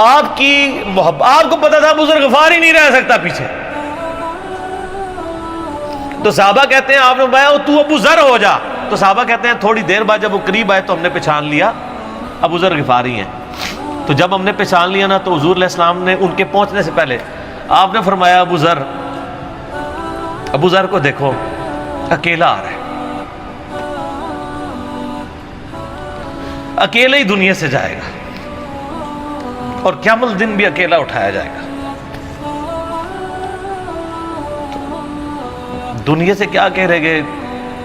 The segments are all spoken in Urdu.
آپ کی محبت، آپ کو پتا تھا ابو ذر غفاری نہیں رہ سکتا پیچھے، تو صحابہ کہتے ہیں آپ نے بھائی تو ابو ذر ہو جا، تو صحابہ کہتے ہیں تھوڑی دیر بعد جب وہ قریب آئے تو ہم نے پہچان لیا ابو ذر غفاری ہیں۔ تو جب ہم نے پہچان لیا نا تو حضور علیہ السلام نے ان کے پہنچنے سے پہلے آپ نے فرمایا ابو ذر کو دیکھو اکیلا آ رہا ہے، اکیلے ہی دنیا سے جائے گا اور قیامت الدن بھی اکیلا اٹھایا جائے گا۔ دنیا سے کیا کہہ رہے گے،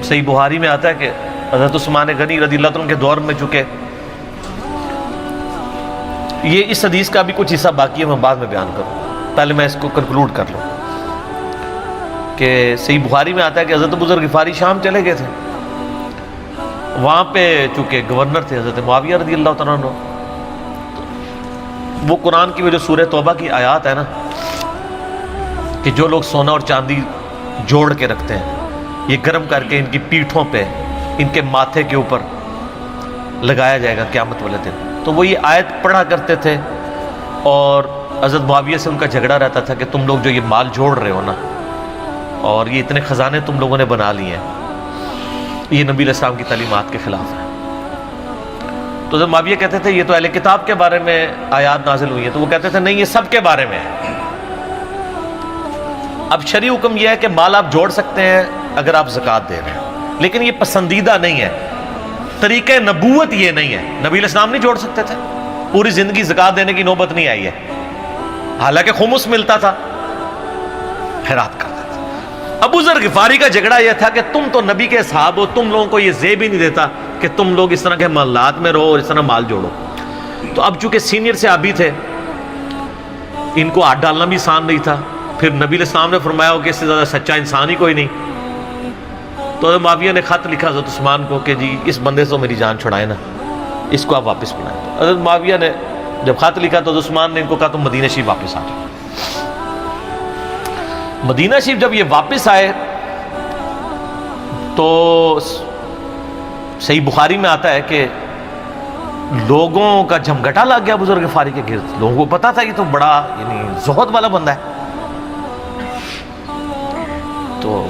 صحیح بخاری میں آتا ہے کہ حضرت عثمان غنی رضی اللہ عنہ کے دور میں چکے، یہ اس حدیث کا بھی کچھ حصہ باقی ہے، میں بعد میں بیان کروں، پہلے میں اس کو کنکلوڈ کر لوں کہ صحیح بخاری میں آتا ہے کہ حضرت ابو ذر غفاری شام چلے گئے تھے، وہاں پہ چونکہ گورنر تھے حضرت معاویہ رضی اللہ تعالیٰ عنہ، وہ قرآن کی جو سورہ توبہ کی آیات ہے نا کہ جو لوگ سونا اور چاندی جوڑ کے رکھتے ہیں یہ گرم کر کے ان کی پیٹھوں پہ، ان کے ماتھے کے اوپر لگایا جائے گا قیامت والے دن، تو وہ یہ آیت پڑھا کرتے تھے، اور حضرت معاویہ سے ان کا جھگڑا رہتا تھا کہ تم لوگ جو یہ مال جوڑ رہے ہو نا اور یہ اتنے خزانے تم لوگوں نے بنا لیے ہیں، یہ نبی علیہ السلام کی تعلیمات کے خلاف ہے۔ تو حضرت معاویہ کہتے تھے یہ تو اہل کتاب کے بارے میں آیات نازل ہوئی ہیں، تو وہ کہتے تھے نہیں یہ سب کے بارے میں ہے۔ اب شرعی حکم یہ ہے کہ مال آپ جوڑ سکتے ہیں اگر آپ زکوٰۃ دے رہے ہیں، لیکن یہ پسندیدہ نہیں ہے، طریقہ نبوت یہ نہیں ہے، نبی علیہ السلام نہیں جوڑ سکتے تھے، پوری زندگی زکوٰۃ دینے کی نوبت نہیں آئی ہے، حالانکہ خمس ملتا تھا، خیرات کرتے تھے۔ ابو ذر غفاری کا جھگڑا یہ تھا کہ تم تو نبی کے اصحاب ہو، تم لوگوں کو یہ زیب ہی نہیں دیتا کہ تم لوگ اس طرح کے محلات میں رہو اور اس طرح مال جوڑو۔ تو اب چونکہ سینئر صحابی تھے، ان کو ہاتھ ڈالنا بھی آسان نہیں تھا، پھر نبی علیہ السلام نے فرمایا ہو کہ اس سے زیادہ سچا انسان ہی کوئی نہیں، تو حضرت معاویہ نے خط لکھا حضرت عثمان کو کہ جی اس بندے سے میری جان چھڑائیں نا، اس کو آپ واپس بلائیں۔ تو حضرت معاویہ نے جب خط لکھا تو حضرت عثمان نے ان کو کہا تم مدینہ شریف واپس آ جاؤ۔ مدینہ شریف جب یہ واپس آئے تو صحیح بخاری میں آتا ہے کہ لوگوں کا جھمگٹا لگ گیا ابو ذر غفاری کے گرد، لوگوں کو پتا تھا یہ تو بڑا یعنی زہد والا بندہ ہے، تو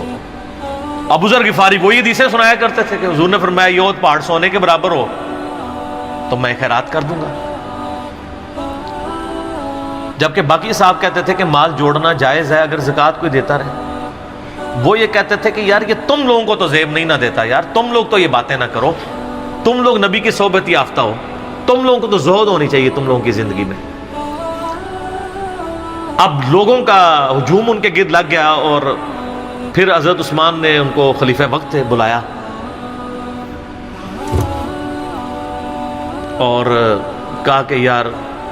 ابو ذر غفاری وہی حدیثیں سنایا کرتے تھے کہ حضور نے فرمایا یہ پہاڑ سونے کے برابر ہو تو میں خیرات کر دوں گا، جبکہ باقی صاحب کہتے تھے کہ مال جوڑنا جائز ہے اگر زکوٰۃ کوئی دیتا رہے، وہ یہ کہتے تھے کہ یار یہ تم لوگوں کو تو زیب نہیں نہ دیتا، یار تم لوگ تو یہ باتیں نہ کرو، تم لوگ نبی کی صحبت یافتہ ہو، تم لوگوں کو تو زہد ہونی چاہیے تم لوگوں کی زندگی میں۔ اب لوگوں کا ہجوم ان کے گرد لگ گیا، اور پھر حضرت عثمان نے ان کو خلیفہ وقت بلایا اور کہا کہ یار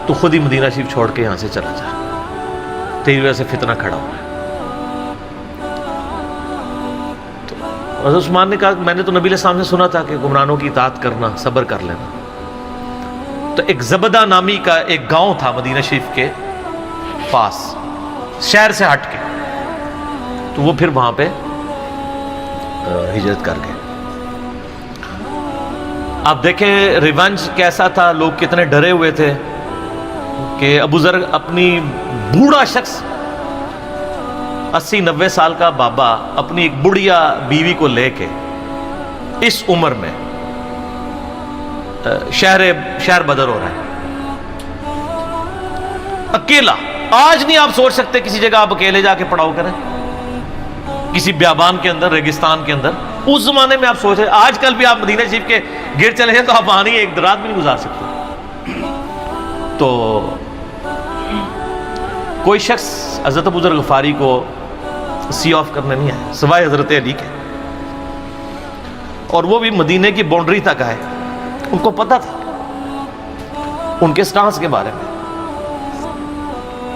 تو خود ہی مدینہ شریف چھوڑ کے یہاں سے چلا جا، تیری وجہ سے فتنہ کھڑا ہوا ہے۔ تو حضرت عثمان نے کہا میں نے تو نبی علیہ السلام سے سنا تھا کہ گمراہوں کی اطاعت کرنا، صبر کر لینا۔ تو ایک زبدہ نامی کا ایک گاؤں تھا مدینہ شریف کے پاس، شہر سے ہٹ کے، تو وہ پھر وہاں پہ ہجرت کر گئے۔ آپ دیکھیں ریونج کیسا تھا، لوگ کتنے ڈرے ہوئے تھے کہ ابو ذر اپنی بوڑھا شخص 80-90 سال کا بابا اپنی ایک بڑھیا بیوی کو لے کے اس عمر میں شہر بدر ہو رہا ہے اکیلا۔ آج نہیں آپ سوچ سکتے کسی جگہ آپ اکیلے جا کے پڑاؤ کریں، کسی بیابان کے اندر، ریگستان کے اندر، اس زمانے میں آپ سوچ رہے، آج کل بھی آپ مدینہ شریف کے گرد چلے جائیں تو آپ آنی ایک رات بھی نہیں گزار سکتے۔ تو کوئی شخص حضرت ابو ذر غفاری کو سی آف کرنے نہیں آیا سوائے حضرت علی کے، اور وہ بھی مدینے کی باؤنڈری تک آئے، ان کو پتا تھا ان کے سٹانس کے بارے میں،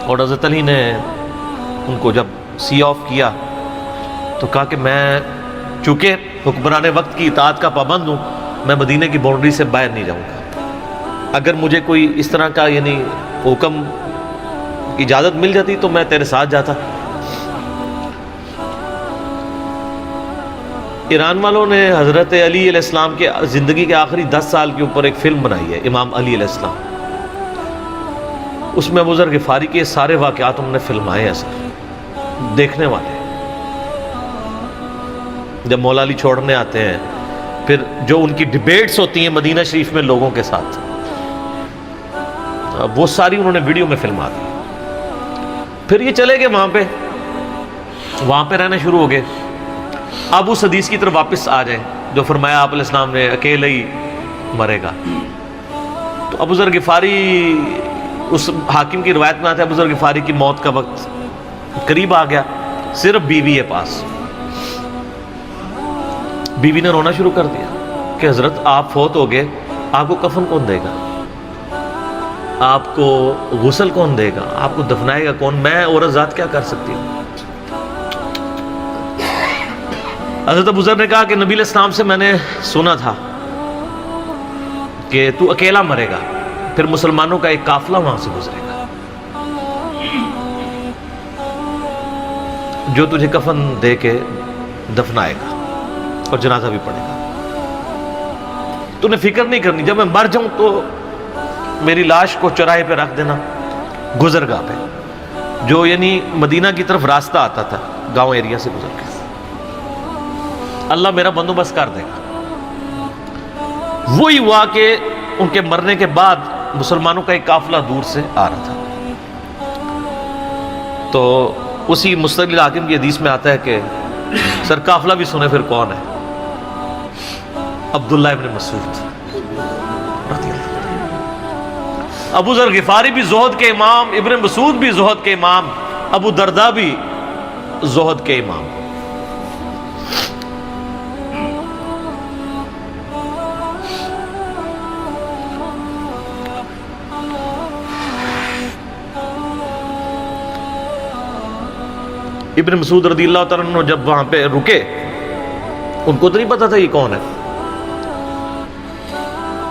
اور حضرت علی نے ان کو جب سی آف کیا تو کہا کہ میں چونکہ حکمران وقت کی اطاعت کا پابند ہوں، میں مدینے کی باؤنڈری سے باہر نہیں جاؤں گا، اگر مجھے کوئی اس طرح کا یعنی حکم کی اجازت مل جاتی تو میں تیرے ساتھ جاتا۔ ایران والوں نے حضرت علی علیہ السلام کے زندگی کے آخری 10 سال کے اوپر ایک فلم بنائی ہے، امام علی علیہ السلام، اس میں ابو ذر غفاری کے سارے واقعات انہوں نے فلمائے ہیں سر، دیکھنے والے جب مولا علی چھوڑنے آتے ہیں، پھر جو ان کی ڈیبیٹس ہوتی ہیں مدینہ شریف میں لوگوں کے ساتھ، وہ ساری انہوں نے ویڈیو میں فلما دی۔ پھر یہ چلے گئے وہاں پہ رہنا شروع ہو گئے۔ اب اس حدیث کی طرف واپس آ جائیں جو فرمایا آپ علیہ السلام نے اکیلے ہی مرے گا، تو ابو ذر غفاری، اس حاکم کی روایت میں آتا ہے ابو ذر غفاری کی موت کا وقت قریب آ گیا، صرف بیوی ہے پاس۔ بیوی نے رونا شروع کر دیا کہ حضرت آپ فوت ہو گئے، آپ کو کفن کون دے گا، آپ کو غسل کون دے گا، آپ کو دفنائے گا کون، میں عورت ذات کیا کر سکتی ہوں۔ حضرت ابو ذر نے کہا کہ نبی علیہ السلام سے میں نے سنا تھا کہ تو اکیلا مرے گا، پھر مسلمانوں کا ایک قافلہ وہاں سے گزرے گا جو تجھے کفن دے کے دفنائے گا اور جنازہ بھی پڑھے گا۔ تو نے فکر نہیں کرنی، جب میں مر جاؤں تو میری لاش کو چوراہے پہ رکھ دینا، گزرگاہ پہ، جو یعنی مدینہ کی طرف راستہ آتا تھا گاؤں ایریا سے گزر کے، اللہ میرا بندوبست کر دے گا۔ وہی ہوا کہ ان کے مرنے کے بعد مسلمانوں کا ایک قافلہ دور سے آ رہا تھا، تو اسی مستقل حاکم کی حدیث میں آتا ہے کہ سر قافلہ بھی سنے پھر کون ہے، عبداللہ ابن مسعود رضی اللہ عنہ۔ ابو ذر غفاری بھی زہد کے امام، ابن مسعود بھی زہد کے امام، ابو درداء بھی زہد کے امام۔ ابن مسعود رضی اللہ تعالیٰ عنہ جب وہاں پہ رکے، ان کو تو نہیں پتا تھا یہ کون ہے،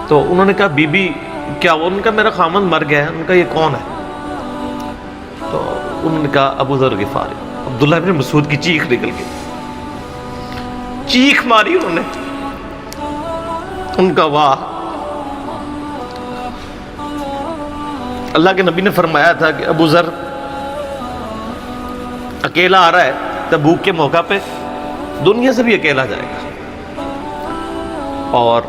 تو انہوں نے کہا بی بی کیا وہ، ان کا میرا خامند مر گیا ہے، ان کا یہ کون ہے، تو انہوں نے کہا ابو ذر غفاری۔ عبداللہ ابن مسعود کی چیخ نکل گئی، چیخ ماری انہوں نے، ان کا واہ۔ اللہ کے نبی نے فرمایا تھا کہ ابو ذر اکیلا آ رہا ہے تبوک کے موقع پہ، دنیا سے بھی اکیلا جائے گا اور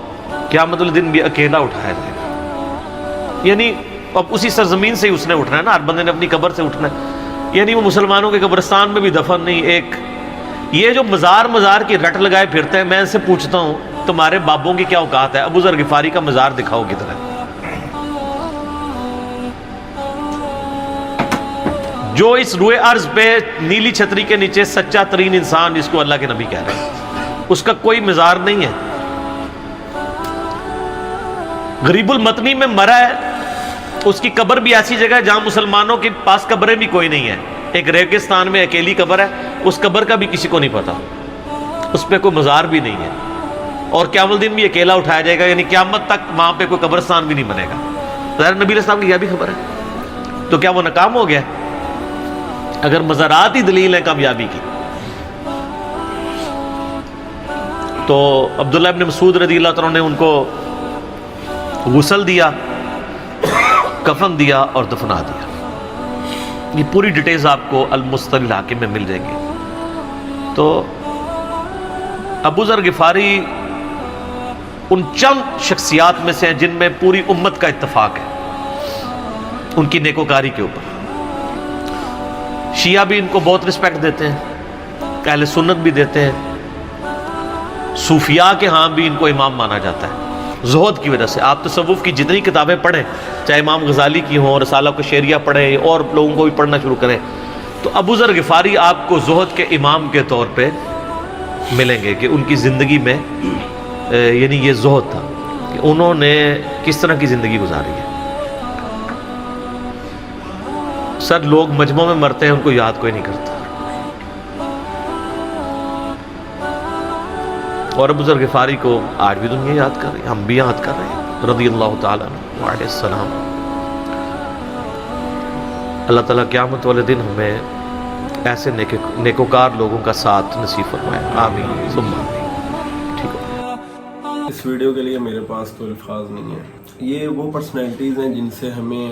قیامت الدین بھی اکیلا اٹھایا جائے گا، یعنی اب اسی سرزمین سے ہی اس نے اٹھنا ہے نا، ہر بندے نے اپنی قبر سے اٹھنا ہے، یعنی وہ مسلمانوں کے قبرستان میں بھی دفن نہیں۔ ایک یہ جو مزار کی رٹ لگائے پھرتے ہیں، میں ان سے پوچھتا ہوں تمہارے بابوں کی کیا اوقات ہے، ابو ذر غفاری کا مزار دکھاؤ کدھر ہے۔ جو اس روئے ارض پہ نیلی چھتری کے نیچے سچا ترین انسان جس کو اللہ کے نبی کہہ رہے ہیں، اس کا کوئی مزار نہیں ہے۔ غریب المطنی میں مرا ہے، اس کی قبر بھی ایسی جگہ ہے جہاں مسلمانوں کے پاس قبریں بھی کوئی نہیں ہے، ایک ریگستان میں اکیلی قبر ہے، اس قبر کا بھی کسی کو نہیں پتا، اس پہ کوئی مزار بھی نہیں ہے، اور قیامت الدین بھی اکیلا اٹھایا جائے گا، یعنی قیامت تک وہاں پہ کوئی قبرستان بھی نہیں بنے گا۔ ظاہر نبی علیہ السلام کی یہ بھی خبر ہے، تو کیا وہ ناکام ہو گیا؟ اگر مزارات ہی دلیل ہے کامیابی کی، تو عبداللہ ابن مسعود رضی اللہ تعالیٰ نے ان کو غسل دیا، کفن دیا اور دفنا دیا۔ یہ پوری ڈیٹیلز آپ کو المستقل حاکم میں مل جائیں گی۔ تو ابو ذر غفاری ان چند شخصیات میں سے ہیں جن میں پوری امت کا اتفاق ہے ان کی نیکوکاری کے اوپر۔ شیعہ بھی ان کو بہت رسپیکٹ دیتے ہیں، اہل سنت بھی دیتے ہیں، صوفیاء کے ہاں بھی ان کو امام مانا جاتا ہے زہد کی وجہ سے۔ آپ تصوف کی جتنی کتابیں پڑھیں، چاہے امام غزالی کی ہوں، رسالہ قشیریہ پڑھیں، اور لوگوں کو بھی پڑھنا شروع کریں، تو ابو ذر غفاری آپ کو زہد کے امام کے طور پہ ملیں گے کہ ان کی زندگی میں یعنی یہ زہد تھا کہ انہوں نے کس طرح کی زندگی گزاری ہے۔ سر لوگ مجمع میں مرتے ہیں، ان کو یاد کوئی نہیں کرتا، اور ابو ذر غفاری کو آج بھی دنیا یاد کر رہی ہے، ہم بھی یاد کر رہے ہیں رضی اللہ تعالیٰ عنہ علیہ السلام۔ اللہ تعالیٰ قیامت والے دن ہمیں ایسے نیکوکار لوگوں کا ساتھ نصیب فرمائے، آمین ثم آمین۔ ٹھیک ہے، اس ویڈیو کے لیے میرے پاس کوئی الفاظ نہیں ہے۔ یہ وہ پرسنالٹیز ہیں جن سے ہمیں